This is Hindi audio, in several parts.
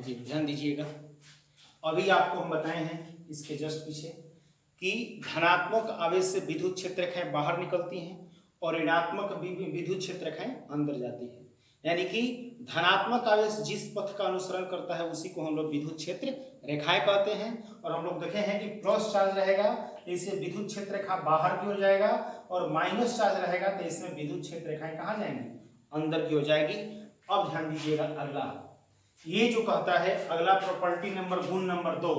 जी ध्यान दीजिएगा, अभी आपको हम बताए हैं इसके जस्ट पीछे कि धनात्मक आवेश से विद्युत क्षेत्र रेखाएं बाहर निकलती हैं और ऋणात्मक विद्युत क्षेत्र रेखाएं अंदर जाती है। यानी कि धनात्मक आवेश जिस पथ का अनुसरण करता है उसी को हम लोग विद्युत क्षेत्र रेखाएं कहते हैं। और हम लोग देखे हैं कि प्लस चार्ज रहेगा तो इससे विद्युत क्षेत्र रेखा बाहर की ओर जाएगा, और माइनस चार्ज रहेगा तो इसमें विद्युत क्षेत्र रेखाएं कहाँ जाएंगी, अंदर की ओर जाएगी। अब ध्यान दीजिएगा अगला, ये जो कहता है अगला प्रॉपर्टी नंबर गुण नंबर 2,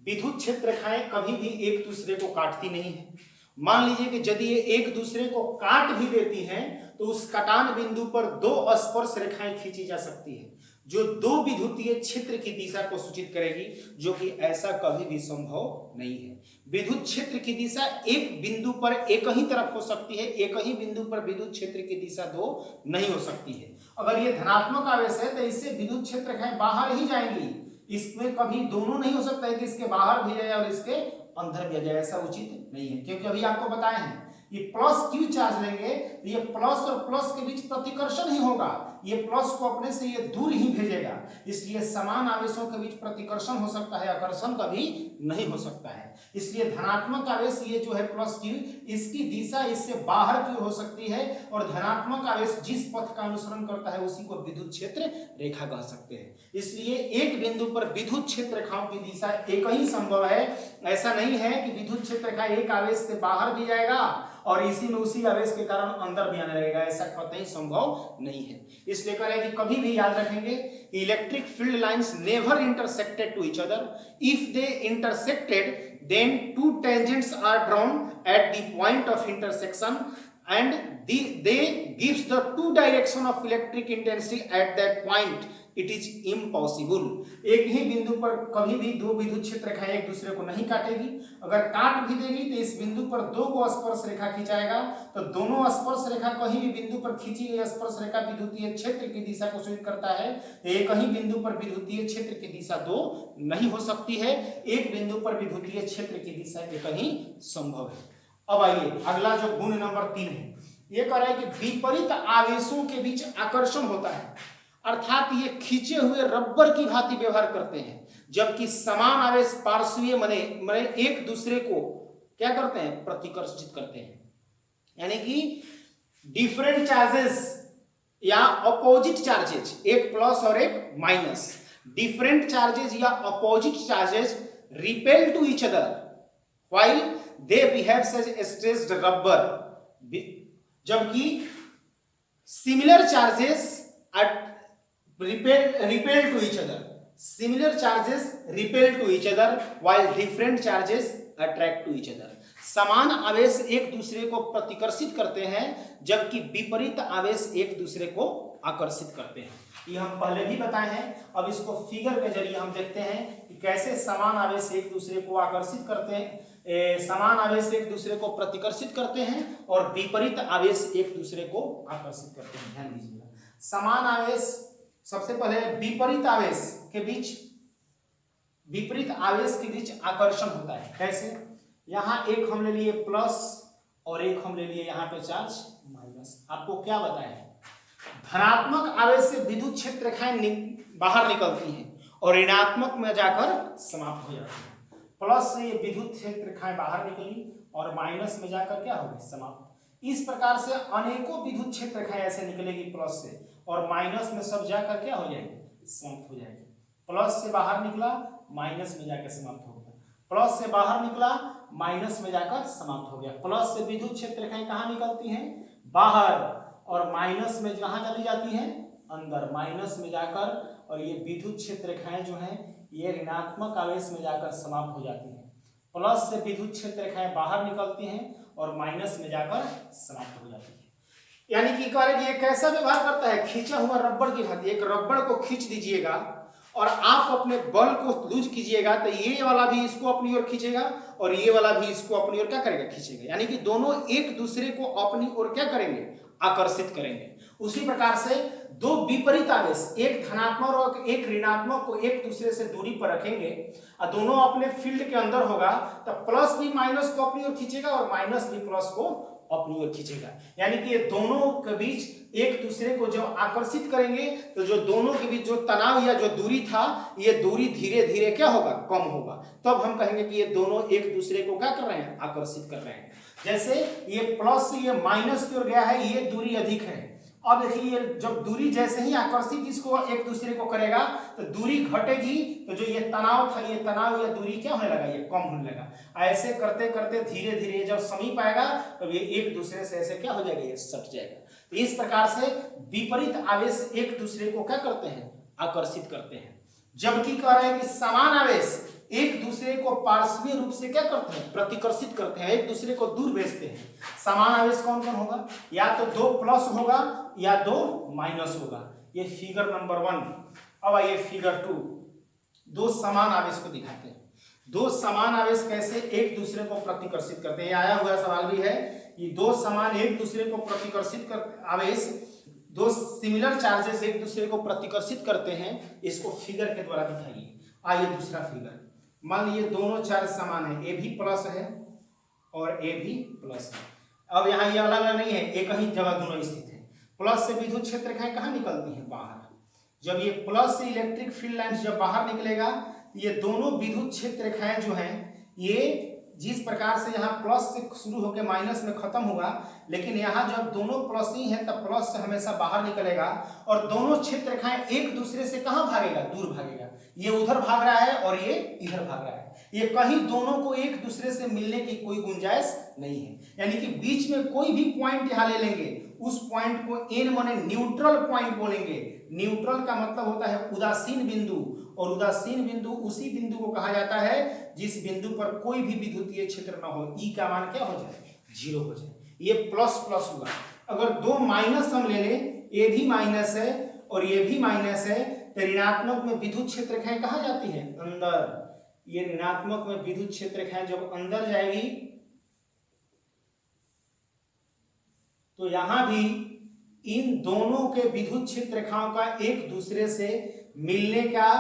विद्युत क्षेत्र रेखाएं कभी भी एक दूसरे को काटती नहीं है। मान लीजिए कि यदि ये एक दूसरे को काट भी देती हैं तो उस कटान बिंदु पर दो स्पर्श रेखाएं खींची जा सकती है जो दो विद्युतीय क्षेत्र की दिशा को सूचित करेगी, जो कि ऐसा कभी भी संभव नहीं है। विद्युत क्षेत्र की दिशा एक बिंदु पर एक ही तरफ हो सकती है, एक ही बिंदु पर विद्युत क्षेत्र की दिशा दो नहीं हो सकती है। अगर ये धनात्मक आवेश है तो इससे विद्युत क्षेत्र रेखाएं बाहर ही जाएंगी, इसमें कभी दोनों नहीं हो सकता है कि इसके बाहर भी जाए और इसके अंदर भी जाए, ऐसा उचित नहीं है। क्योंकि अभी आपको बताए हैं ये प्लस क्यू चार्ज लेंगे तो ये प्लस और प्लस के बीच प्रतिकर्षण ही होगा, ये प्लस को अपने से ये दूर ही भेजेगा, इसलिए समान आवेशों के बीच प्रतिकर्षण हो सकता है, आकर्षण कभी नहीं हो सकता है। इसलिए धनात्मक आवेश ये जो है प्लस क्यू, इसकी दिशा इससे बाहर की हो सकती है, और धनात्मक आवेश जिस पथ का अनुसरण करता है उसी को विद्युत क्षेत्र रेखा कह सकते हैं। इसलिए एक बिंदु पर विद्युत क्षेत्र रेखाओं की दिशा एक ही संभव है, ऐसा नहीं है कि विद्युत क्षेत्र रेखा एक आवेश से बाहर भी जाएगा और इसी में उसी आवेश के कारण अंदर भी आने लगेगा, ऐसा कतई संभव नहीं है। इसलिए कह रहे हैं कि कभी भी याद रखेंगे, electric field lines never intersected to each other, if they intersected then two tangents are drawn at the point of intersection and they gives the two direction of electric intensity at that point. It is impossible. एक ही बिंदु पर कभी भी दो विद्युत क्षेत्र रेखाएं एक दूसरे को नहीं काटेगी, अगर काट भी देगी तो इस बिंदु पर दो को स्पर्श रेखा खिंचाएगा, तो दोनों स्पर्श रेखा कहीं भी बिंदु पर खींची गई स्पर्श रेखा विद्युतीय क्षेत्र की दिशा को सूचित करता है। एक ही बिंदु पर विद्युतीय क्षेत्र की दिशा दो नहीं हो सकती है, एक बिंदु पर विद्युतीय क्षेत्र की दिशा एक ही संभव है। अब आइए अगला जो गुण नंबर 3 है, ये कह रहा है कि विपरीत आवेशों के बीच आकर्षण होता है, अर्थात ये खींचे हुए रबर की भांति व्यवहार करते हैं, जबकि समान आवेश पार्श्वीय मने एक दूसरे को क्या करते हैं, प्रतिकर्षित करते हैं। यानी कि डिफरेंट चार्जेस या अपोजिट चार्जेस, एक प्लस और एक माइनस, डिफरेंट चार्जेस या opposite charges repel to each other while they behave as stretched rubber, जबकि similar charges repel to each other, similar charges repel to each other while different charges attract to each other. समान आवेश एक दूसरे को प्रतिकर्षित करते हैं जबकि विपरीत आवेश एक दूसरे को आकर्षित करते हैं। ये हम पहले भी बताए हैं, अब इसको फिगर के जरिए हम देखते हैं कि कैसे समान आवेश एक दूसरे को आकर्षित करते हैं, समान आवेश एक दूसरे को प्रतिकर्षित करते हैं और विपरीत आवेश एक दूसरे को आकर्षित करते हैं। ध्यान दीजिएगा, समान आवेश, सबसे पहले विपरीत आवेश के बीच आकर्षण होता है। कैसे, यहां एक हम ले लिए प्लस और एक हम ले लिए यहां पे चार्ज माइनस। आपको क्या बताया, धनात्मक आवेश से विद्युत क्षेत्र रेखाएं बाहर निकलती हैं और ऋणात्मक में जाकर समाप्त हो जाती है। प्लस से ये विद्युत क्षेत्र रेखाएं बाहर निकली और माइनस में जाकर क्या होगी, समाप्त। इस प्रकार से अनेकों विद्युत क्षेत्र रेखाएं ऐसे निकलेगी प्लस से, और माइनस में सब जाकर क्या हो जाएगी, समाप्त हो जाएगी। प्लस से बाहर निकला, माइनस में जाकर समाप्त हो गया, प्लस से बाहर निकला, माइनस में जाकर समाप्त हो गया। प्लस से विद्युत क्षेत्र रेखाएं कहाँ निकलती हैं, बाहर, और माइनस में कहाँ चली जाती हैं, अंदर, माइनस में जाकर, और ये विद्युत क्षेत्र रेखाएं जो हैं ये ऋणात्मक आवेश में जाकर समाप्त हो जाती हैं। प्लस से विद्युत क्षेत्र रेखाएं बाहर निकलती हैं और माइनस में जाकर समाप्त हो जाती है। यानी कि कह रहे कि ये कैसा व्यवहार करता है, खींचा हुआ रबर की भांति। एक रबर को खींच दीजिएगा और आप अपने बल को लूज कीजिएगा तो ये वाला भी इसको अपनी ओर खींचेगा और ये वाला भी इसको अपनी ओर क्या करेगा, खींचेगा। यानी कि दोनों एक दूसरे को अपनी ओर क्या करेंगे, आकर्षित करेंगे। उसी प्रकार से दो विपरीत आवेश, एक धनात्मक और एक ऋणात्मक को एक दूसरे से दूरी पर रखेंगे और दोनों अपने फील्ड के अंदर होगा, तो प्लस भी माइनस को अपनी ओर खींचेगा और माइनस भी प्लस को अपनी ओर खींचेगा। यानी कि ये दोनों के बीच एक दूसरे को जब आकर्षित करेंगे तो जो दोनों के बीच जो तनाव या जो दूरी था, ये दूरी धीरे धीरे क्या होगा, कम होगा। तब हम कहेंगे कि ये दोनों एक दूसरे को क्या कर रहे हैं, आकर्षित कर रहे हैं। जैसे ये प्लस से ये माइनस की ओर गया है, ये दूरी अधिक है। अब देखिए जब दूरी जैसे ही आकर्षित इसको एक दूसरे को करेगा तो दूरी घटेगी, तो जो ये तनाव था, ये तनाव या दूरी क्या होने लगा, ये कम होने लगा। ऐसे करते करते धीरे धीरे जब समीप आएगा तो ये एक दूसरे से ऐसे क्या हो जाएगा, ये सट जाएगा। तो इस प्रकार से विपरीत आवेश एक दूसरे को क्या करते हैं, आकर्षित करते हैं। जबकि कह रहे हैं कि समान आवेश एक दूसरे को पार्श्वीय रूप से क्या करते हैं, प्रतिकर्षित करते हैं, एक दूसरे को दूर भेजते हैं। समान आवेश कौन कौन होगा, या तो 2 प्लस होगा या 2 माइनस होगा। ये फिगर नंबर 1। अब आइए फिगर 2, 2 समान आवेश को दिखाते हैं। 2 समान आवेश कैसे एक दूसरे को प्रतिकर्षित करते हैं, ये आया हुआ सवाल भी है। ये 2 समान एक दूसरे को प्रतिकर्षित कर आवेश, 2 सिमिलर चार्जेस एक दूसरे को प्रतिकर्षित करते हैं, इसको फिगर के द्वारा दिखाइए। आइए दूसरा फिगर, मान लीजिए दोनों चार्ज समान है, ए भी प्लस है और ए भी प्लस है। अब यहाँ ये अलग अलग नहीं है, एक ही जगह दोनों स्थित है। प्लस से विद्युत क्षेत्र रेखाएं कहाँ निकलती हैं, बाहर। जब ये प्लस से इलेक्ट्रिक फील्ड लाइन जब बाहर निकलेगा, ये दोनों विद्युत क्षेत्र रेखाएं जो हैं, ये जिस प्रकार से यहाँ प्लस से शुरू होकर माइनस में खत्म हुआ, लेकिन यहाँ जब दोनों प्लस ही है तब प्लस से हमेशा बाहर निकलेगा और दोनों क्षेत्र रेखाएं एक दूसरे से कहाँ भागेगा, दूर भागेगा। ये उधर भाग रहा है और ये इधर भाग रहा है। ये कहीं दोनों को एक दूसरे से मिलने की कोई गुंजाइश नहीं है। यानी कि बीच में कोई भी पॉइंट यहाँ ले लेंगे, उस पॉइंट को एन माने न्यूट्रल पॉइंट बोलेंगे। न्यूट्रल का मतलब होता है उदासीन बिंदु, और उदासीन बिंदु उसी बिंदु को कहा जाता है जिस बिंदु पर कोई भी विद्युतीय क्षेत्र न हो, ई का मान क्या हो जाए, 0 हो जाए। ये प्लस प्लस हुआ। अगर 2 माइनस हम ले लें, ये भी माइनस है और ये भी माइनस है, तो ऋणात्मक में विद्युत क्षेत्र रेखाएं कहाँ जाती है, अंदर। ये ऋणात्मक में विद्युत क्षेत्र रेखाएं जब अंदर जाएगी तो यहां भी इन दोनों के विद्युत क्षेत्र रेखाओं का एक दूसरे से मिलने का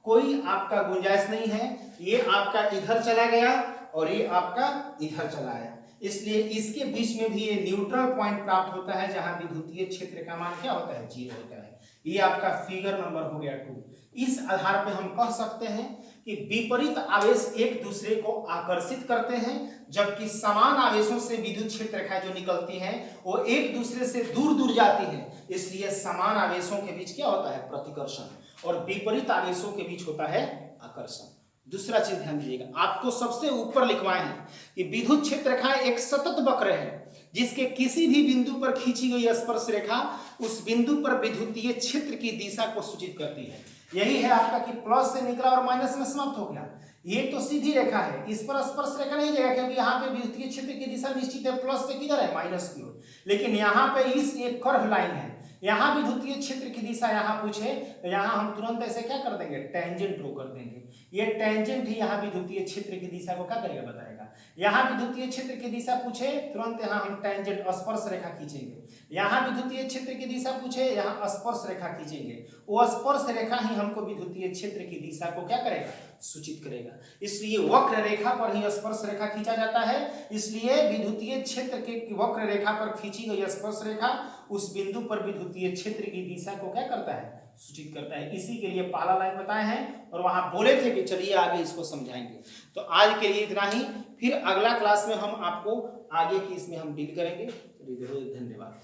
कोई आपका गुंजाइश नहीं है। ये आपका इधर चला गया और ये आपका इधर चला आया, इसलिए इसके बीच में भी ये न्यूट्रल पॉइंट प्राप्त होता है जहां विद्युतीय क्षेत्र का मान क्या होता है, 0 होता है। ये आपका फिगर नंबर हो गया 2। इस आधार पे हम कह सकते हैं कि विपरीत आवेश एक दूसरे को आकर्षित करते हैं, जबकि समान आवेशों से विद्युत क्षेत्र रेखाएं जो निकलती हैं वो एक दूसरे से दूर दूर जाती हैं। इसलिए समान आवेशों के बीच क्या होता है, प्रतिकर्षण, और विपरीत आवेशों के बीच होता है आकर्षण। दूसरा चीज ध्यान दीजिएगा, आपको सबसे ऊपर लिखवाए हैं कि विद्युत क्षेत्र रेखा एक सतत वक्र है जिसके किसी भी बिंदु पर खींची गई स्पर्श रेखा उस बिंदु पर विद्युतीय क्षेत्र की दिशा को सूचित करती है। यही है आपका कि प्लस से निकला और माइनस में समाप्त हो गया। ये तो सीधी रेखा है, इस पर स्पर्श रेखा नहीं जाएगा क्योंकि यहाँ पे विद्युतीय क्षेत्र की दिशा निश्चित है, प्लस से किधर है, माइनस की ओर। लेकिन यहाँ पे इस एक कर्व लाइन है, यहाँ विद्युतीय क्षेत्र की दिशा यहाँ पूछे तो यहाँ हम तुरंत ऐसे क्या कर देंगे, टेंजेंट ड्रॉ कर देंगे। ये टेंजेंट ही यहाँ विद्युतीय क्षेत्र की दिशा को क्या करेगा, बताएगा। यहाँ विद्युतीय क्षेत्र की दिशा पूछे तुरंत यहाँ हम टेंजेंट स्पर्श रेखा खींचेंगे। यहाँ विद्युतीय क्षेत्र की दिशा पूछे यहाँ स्पर्श रेखा खींचेंगे। वो स्पर्श रेखा ही हमको विद्युतीय क्षेत्र की दिशा को क्या करेगा, सूचित करेगा। इसलिए वक्र रेखा पर ही स्पर्श रेखा खींचा जाता है। इसलिए विद्युतीय क्षेत्र के वक्र रेखा पर खींची गई स्पर्श रेखा उस बिंदु पर विद्युतीय क्षेत्र की दिशा को क्या करता है, सूचित करता है। इसी के लिए पहला लाइन बताए हैं और वहां बोले थे कि चलिए आगे इसको समझाएंगे। तो आज के लिए इतना ही, फिर अगला क्लास में हम आपको आगे की इसमें हम डील करेंगे। धन्यवाद।